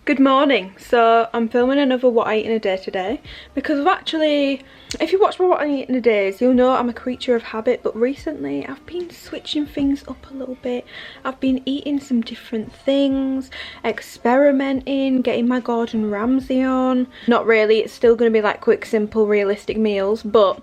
Good morning. So I'm filming another what I eat in a day today because I've actually, if you watch my what I eat in a days, you'll know I'm a creature of habit, but recently I've been switching things up a little bit. I've been eating some different things, experimenting, getting my Gordon Ramsay on. Not really, it's still going to be like quick, simple, realistic meals, but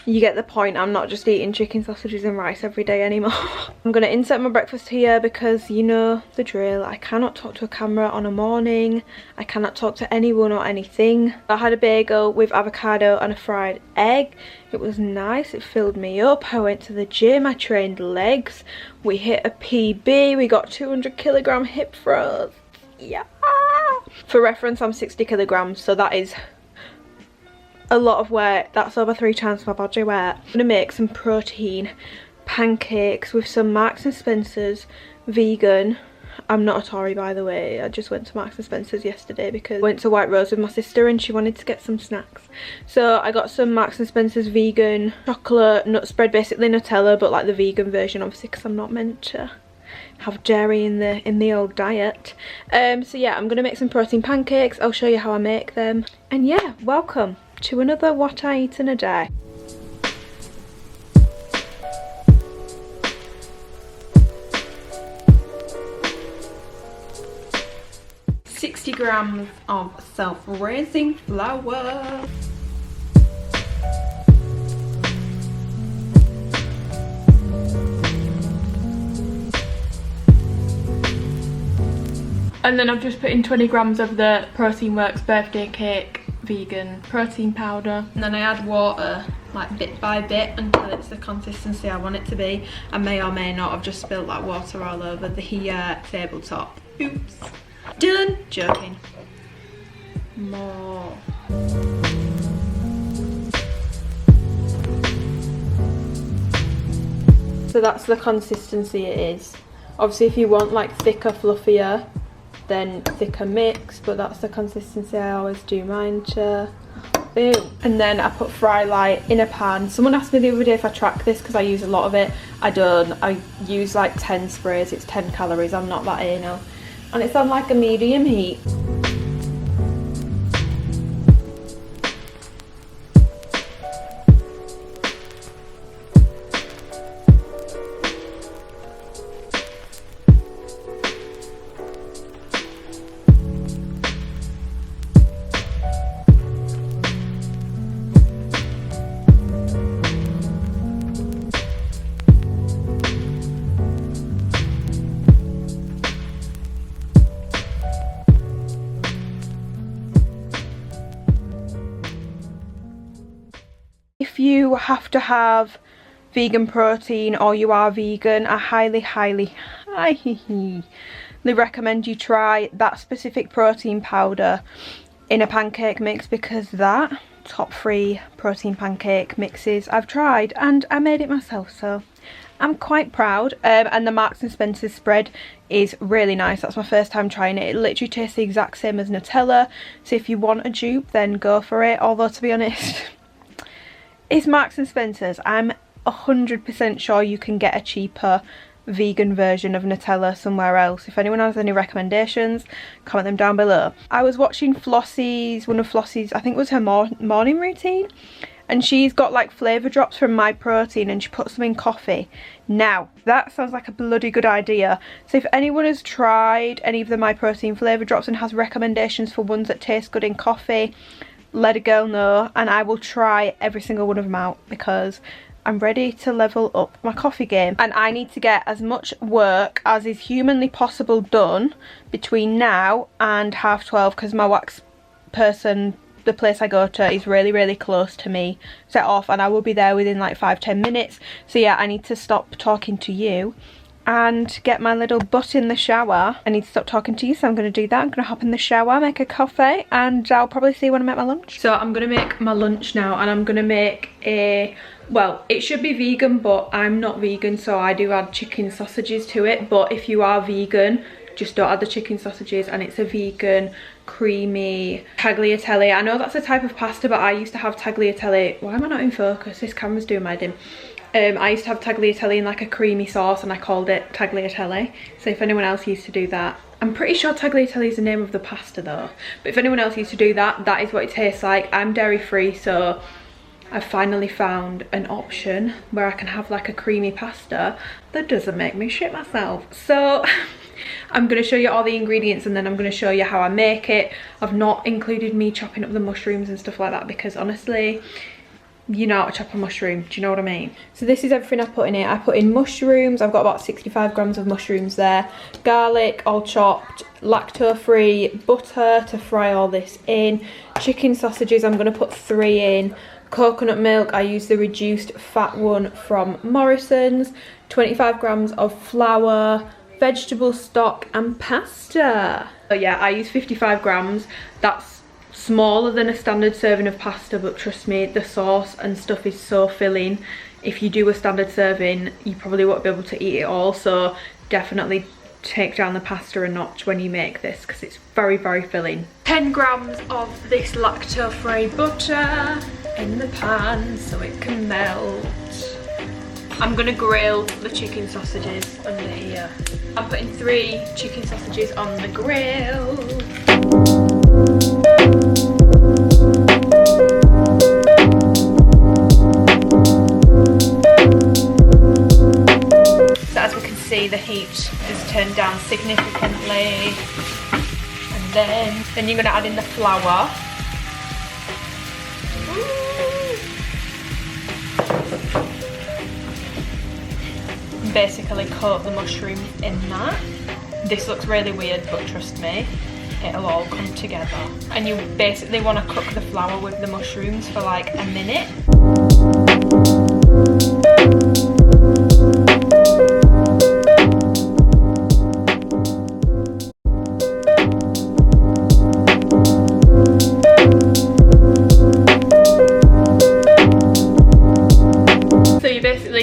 you get the point. I'm not just eating chicken sausages and rice every day anymore. I'm going to insert my breakfast here because you know the drill. I cannot talk to a camera on a morning. I cannot talk to anyone or anything. I had a bagel with avocado and a fried egg. It was nice. It filled me up. I went to the gym. I trained legs. We hit a PB. We got 200 kilogram hip thrusts. Yeah. For reference, I'm 60 kilograms, so that is a lot of weight. That's over 3 times my body weight. I'm gonna make some protein pancakes with some Marks and Spencer's vegan. I'm not a Tory, by the way. I just went to Marks and Spencer's yesterday because I went to White Rose with my sister and she wanted to get some snacks. So I got some Marks and Spencer's vegan chocolate nut spread, basically Nutella, but like the vegan version, obviously, because I'm not meant to have dairy in the old diet. So yeah, I'm gonna make some protein pancakes. I'll show you how I make them. And yeah, welcome to another what I eat in a day. $60 grams of self-raising flour. And then I've just put in 20 grams of the Protein Works birthday cake vegan protein powder, and then I add water like bit by bit until it's the consistency I want it to be. I may or may not have just spilled that water all over the tabletop. Oops. Done. Joking. More. So that's the consistency it is. Obviously if you want like thicker, fluffier, then thicker mix, but that's the consistency I always do mine to. Boom. And then I put fry light in a pan. Someone asked me the other day if I track this because I use a lot of it. I don't. I use like 10 sprays. It's 10 calories. I'm not that anal. And it's on like a medium heat. If you have to have vegan protein or you are vegan, I highly recommend you try that specific protein powder in a pancake mix, because that top 3 protein pancake mixes I've tried and I made it myself, so I'm quite proud. And the Marks and Spencer's spread is really nice. That's my first time trying it. It literally tastes the exact same as Nutella, so if you want a dupe then go for it, although to be honest it's Marks and Spencer's. I'm 100% sure you can get a cheaper vegan version of Nutella somewhere else. If anyone has any recommendations, comment them down below. I was watching Flossie's, one of Flossie's, I think it was her morning routine, and she's got like flavour drops from My Protein and she puts them in coffee. Now, that sounds like a bloody good idea. So if anyone has tried any of the My Protein flavour drops and has recommendations for ones that taste good in coffee, let a girl know and I will try every single one of them out, because I'm ready to level up my coffee game and I need to get as much work as is humanly possible done between now and 12:30, because my wax person, the place I go to, is really close to me, set off, and I will be there within like 5-10 minutes. So yeah, I need to stop talking to you and get my little butt in the shower. I need to stop talking to you, so I'm going to do that. I'm going to hop in the shower, make a coffee, and I'll probably see you when I make my lunch. So I'm going to make my lunch now, and I'm going to make a, well, it should be vegan, but I'm not vegan, so I do add chicken sausages to it. But if you are vegan, just don't add the chicken sausages, and it's a vegan creamy tagliatelle. I know that's a type of pasta, but I used to have tagliatelle. Why am I not in focus? This camera's doing my dim. I used to have tagliatelle in like a creamy sauce, and I called it tagliatelle. So if anyone else used to do that, I'm pretty sure tagliatelle is the name of the pasta though, but if anyone else used to do that, that is what it tastes like. I'm dairy free, so I've finally found an option where I can have like a creamy pasta that doesn't make me shit myself. So I'm going to show you all the ingredients, and then I'm going to show you how I make it. I've not included me chopping up the mushrooms and stuff like that, because honestly, you know how to chop a mushroom, do you know what I mean? So this is everything I put in it. I put in mushrooms, I've got about 65 grams of mushrooms there, garlic all chopped, lacto-free, butter to fry all this in, chicken sausages I'm going to put 3 in, coconut milk, I use the reduced fat one from Morrison's, 25 grams of flour, vegetable stock and pasta. So yeah, I use 55 grams, that's smaller than a standard serving of pasta, but trust me, the sauce and stuff is so filling. If you do a standard serving, you probably won't be able to eat it all, so definitely take down the pasta a notch when you make this, because it's very, very filling. 10 grams of this lacto-free butter in the pan so it can melt. I'm gonna grill the chicken sausages under here. I'm putting 3 chicken sausages on the grill. So as we can see, the heat is turned down significantly. And then you're gonna add in the flour. Basically coat the mushrooms in that. This looks really weird, but trust me, it'll all come together. And you basically want to cook the flour with the mushrooms for like a minute.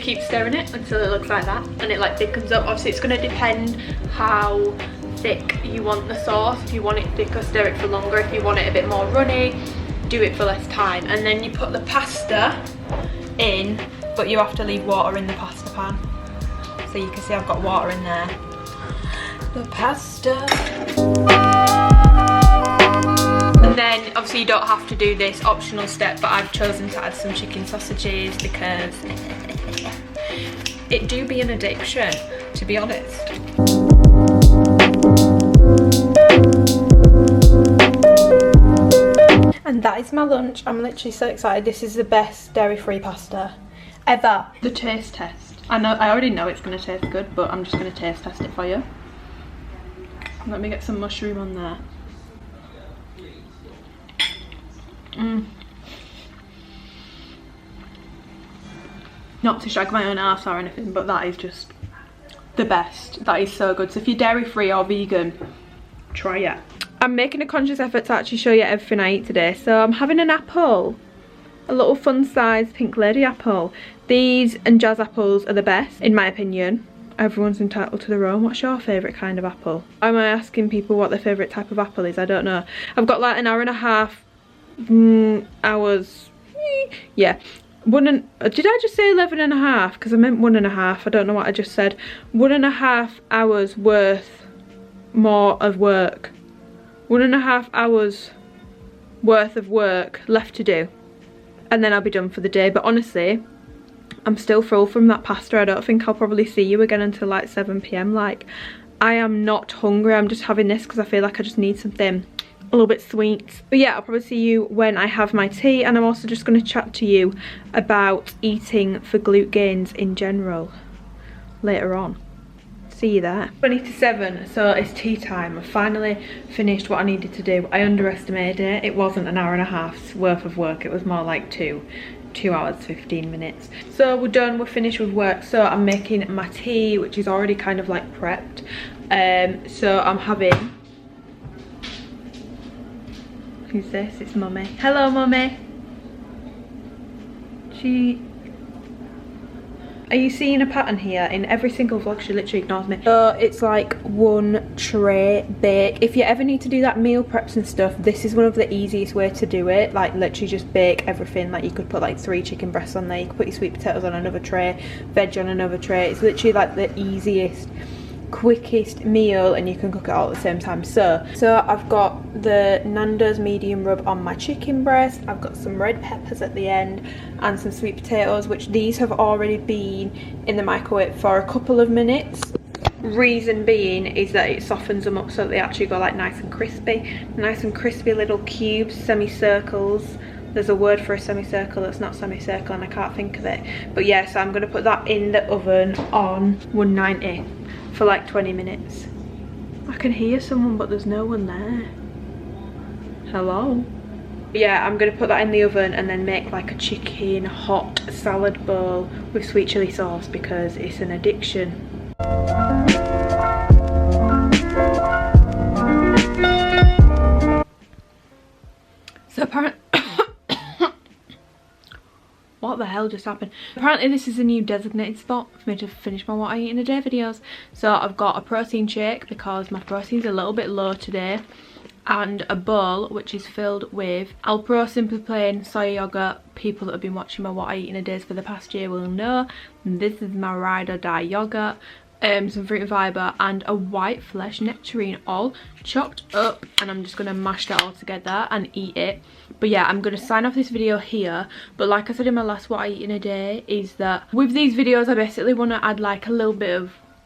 Keep stirring it until it looks like that, and it like thickens up. Obviously it's going to depend how thick you want the sauce. If you want it thicker, stir it for longer. If you want it a bit more runny, do it for less time. And then you put the pasta in, but you have to leave water in the pasta pan. So you can see I've got water in there. The pasta. And then obviously you don't have to do this optional step, but I've chosen to add some chicken sausages because it do be an addiction, to be honest. And that is my lunch. I'm literally so excited. This is the best dairy-free pasta ever. The taste test. I already know it's going to taste good, but I'm just going to taste test it for you. Let me get some mushroom on there. Not to shag my own ass or anything, but that is just the best. That is so good. So if you're dairy free or vegan, try it. I'm making a conscious effort to actually show you everything I eat today. So I'm having an apple, a little fun size pink lady apple. These and jazz apples are the best, in my opinion. Everyone's entitled to their own. What's your favourite kind of apple? Why am I asking people what their favourite type of apple is? I don't know. I've got like an hour and a half hours. Yeah. Did I just say 11 and a half? Because I meant 1.5. I don't know what I just said. 1.5 hours worth more of work. 1.5 hours worth of work left to do. And then I'll be done for the day. But honestly, I'm still full from that pasta. I don't think I'll probably see you again until like 7 PM. Like, I am not hungry. I'm just having this because I feel like I just need something a little bit sweet. But yeah, I'll probably see you when I have my tea, and I'm also just going to chat to you about eating for glute gains in general later on. See you there. 20 to 7, so it's tea time. I finally finished what I needed to do. I underestimated it. It wasn't an hour and a half's worth of work, it was more like 2. 2 hours 15 minutes. So we're done, we're finished with work. So I'm making my tea, which is already kind of like prepped. So I'm having, who's this? It's Mummy. Hello Mummy. Are you seeing a pattern here? In every single vlog she literally ignores me. So it's like one tray bake. If you ever need to do that meal preps and stuff, this is one of the easiest way to do it. Like literally just bake everything. Like you could put like 3 chicken breasts on there, you could put your sweet potatoes on another tray, veg on another tray. It's literally like the easiest, quickest meal, and you can cook it all at the same time. So I've got the Nando's medium rub on my chicken breast, I've got some red peppers at the end and some sweet potatoes, which these have already been in the microwave for a couple of minutes. Reason being is that it softens them up so that they actually go like nice and crispy little cubes, semicircles. There's a word for a semicircle that's not semicircle and I can't think of it, but yeah, so I'm going to put that in the oven on 190 for like 20 minutes. I can hear someone but there's no one there. Hello? Yeah, I'm going to put that in the oven and then make like a chicken hot salad bowl with sweet chilli sauce because it's an addiction. So apparently what the hell just happened? Apparently this is a new designated spot for me to finish my what I eat in a day videos. So I've got a protein shake because my protein's a little bit low today, and a bowl which is filled with Alpro Simply Plain soy yogurt. People that have been watching my what I eat in a days for the past year will know this is my ride or die yogurt. Some fruit and fibre and a white flesh nectarine, all chopped up, and I'm just going to mash that all together and eat it. But yeah, I'm going to sign off this video here. But like I said in my last what I eat in a day, is that with these videos I basically want to add like a little bit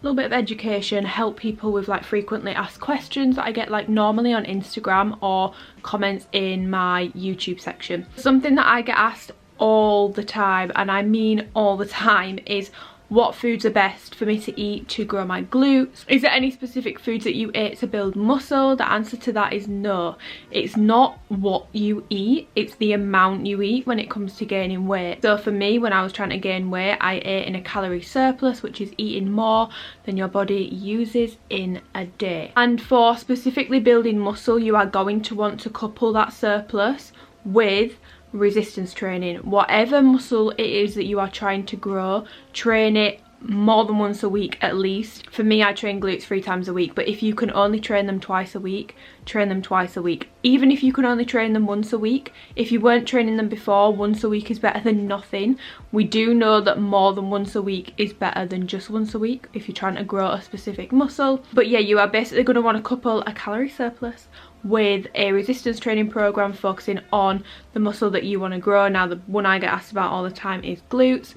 of education, help people with like frequently asked questions that I get like normally on Instagram or comments in my YouTube section. Something that I get asked all the time, and I mean all the time, is what foods are best for me to eat to grow my glutes. Is there any specific foods that you ate to build muscle? The answer to that is no. It's not what you eat, it's the amount you eat when it comes to gaining weight. So for me, when I was trying to gain weight, I ate in a calorie surplus, which is eating more than your body uses in a day. And for specifically building muscle, you are going to want to couple that surplus with resistance training. Whatever muscle it is that you are trying to grow, train it more than once a week at least. For me, I train glutes 3 times a week, but if you can only train them twice a week, train them twice a week. Even if you can only train them once a week, if you weren't training them before, once a week is better than nothing. We do know that more than once a week is better than just once a week if you're trying to grow a specific muscle. But yeah, you are basically going to want to couple a calorie surplus with a resistance training program focusing on the muscle that you want to grow. Now, the one I get asked about all the time is glutes.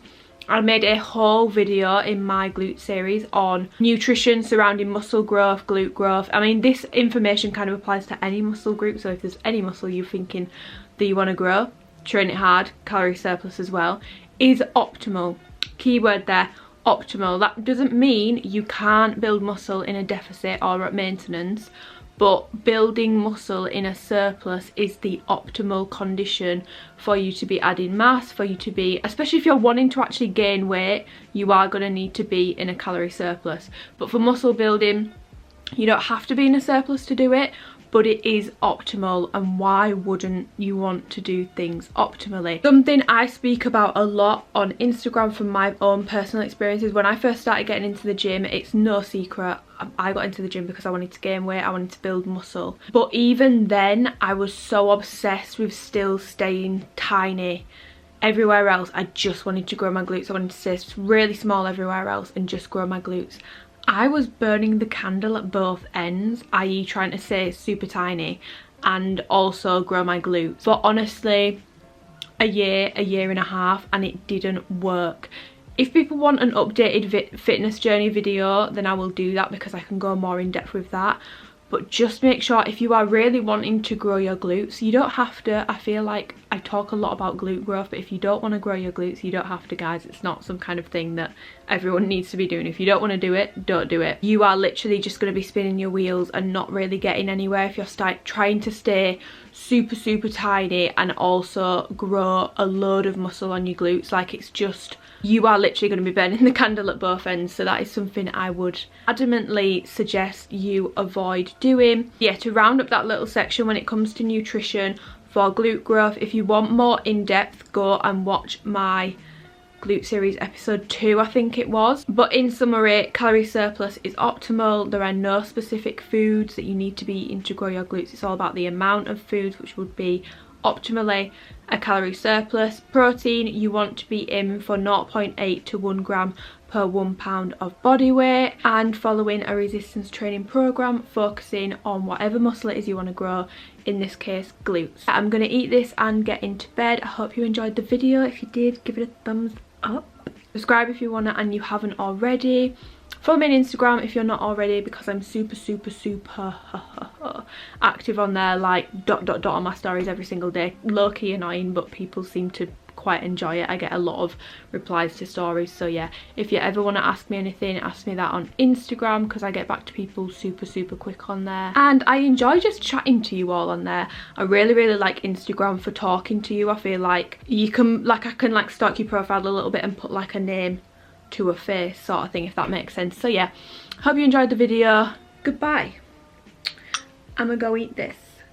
I made a whole video in my glute series on nutrition surrounding muscle growth, glute growth. I mean, this information kind of applies to any muscle group, so if there's any muscle you're thinking that you want to grow, train it hard, calorie surplus as well, is optimal. Keyword there, optimal. That doesn't mean you can't build muscle in a deficit or at maintenance, but building muscle in a surplus is the optimal condition for you to be adding mass, for you to be, especially if you're wanting to actually gain weight, you are going to need to be in a calorie surplus. But for muscle building, you don't have to be in a surplus to do it, but it is optimal, and why wouldn't you want to do things optimally? Something I speak about a lot on Instagram from my own personal experiences. When I first started getting into the gym, it's no secret, I got into the gym because I wanted to gain weight, I wanted to build muscle. But even then, I was so obsessed with still staying tiny everywhere else. I just wanted to grow my glutes. I wanted to stay really small everywhere else and just grow my glutes. I was burning the candle at both ends, i.e. trying to stay super tiny and also grow my glutes. But honestly, a year and a half, and it didn't work. If people want an updated fitness journey video, then I will do that because I can go more in depth with that. but just make sure if you are really wanting to grow your glutes, you don't have to. I feel like I talk a lot about glute growth, but if you don't want to grow your glutes, you don't have to, guys. It's not some kind of thing that everyone needs to be doing. If you don't want to do it, don't do it. You are literally just going to be spinning your wheels and not really getting anywhere if you're trying to stay super tiny and also grow a load of muscle on your glutes. Like, it's just, you are literally going to be burning the candle at both ends. So that is something I would adamantly suggest you avoid doing. Yeah, to round up that little section when it comes to nutrition for glute growth, if you want more in-depth, go and watch my glute series episode 2, I think it was. But in summary, calorie surplus is optimal. There are no specific foods that you need to be eating to grow your glutes. It's all about the amount of foods, which would be optimally a calorie surplus. Protein, you want to be in for 0.8 to 1 gram per 1 pound of body weight, and following a resistance training program focusing on whatever muscle it is you want to grow, in this case glutes. I'm gonna eat this and get into bed. I hope you enjoyed the video. If you did, give it a thumbs up. Subscribe if you wanna and you haven't already. Follow me on Instagram if you're not already, because I'm super active on there, like dot on my stories every single day. Low-key annoying, but people seem to quite enjoy it. I get a lot of replies to stories. So yeah, if you ever want to ask me anything, ask me that on Instagram, because I get back to people super quick on there, and I enjoy just chatting to you all on there. I really like Instagram for talking to you. I feel like you can, like, I can like stalk your profile a little bit and put like a name to a face sort of thing, if that makes sense. So yeah, hope you enjoyed the video. Goodbye. I'm gonna go eat this.